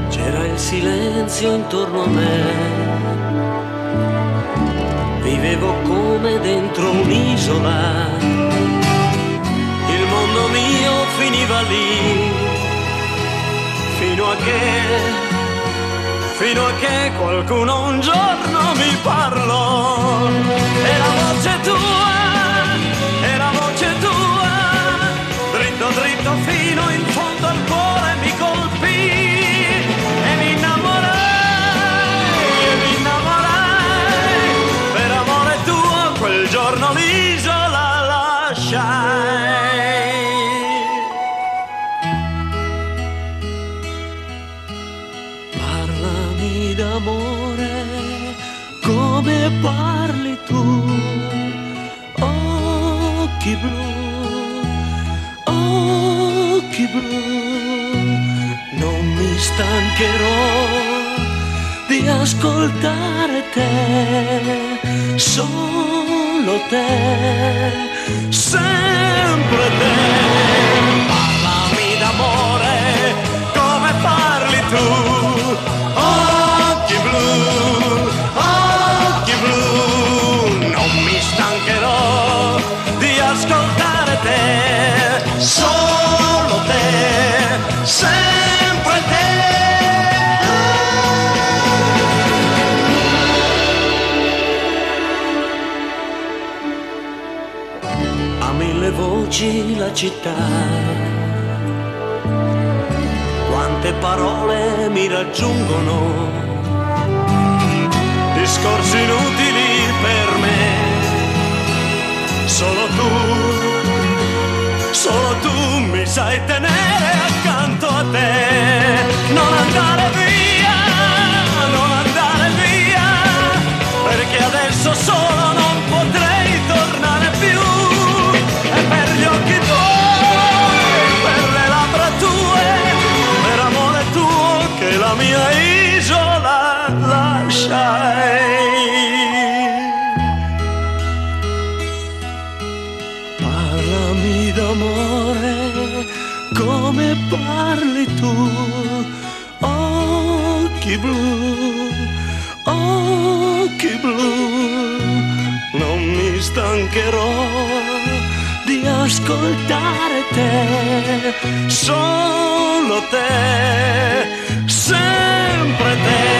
C'era il silenzio intorno a me, vivevo come dentro un'isola, il mondo mio finiva lì, fino a che qualcuno un giorno mi parlò, e la voce tua, dritto dritto fino in fondo al cuore mi colpì, e mi innamorai, per amore tuo quel giorno l'isola lasciai. Parlami d'amore come parli tu, occhi blu, non mi stancherò di ascoltare te, solo te, sempre te. Parlami d'amore come parli tu, occhi blu, non mi stancherò di ascoltare te, solo te, sempre te. A mille voci la città, quante parole mi raggiungono, discorsi inutili per me, solo tu mi sai tenere accanto a te, non andare via, perché adesso solo non potrei tornare più, e per gli occhi tuoi, per le labbra tue, per amore tuo che la mia isola lasciai. Parlami d'amore come parli tu, occhi blu, non mi stancherò di ascoltare te, solo te, sempre te.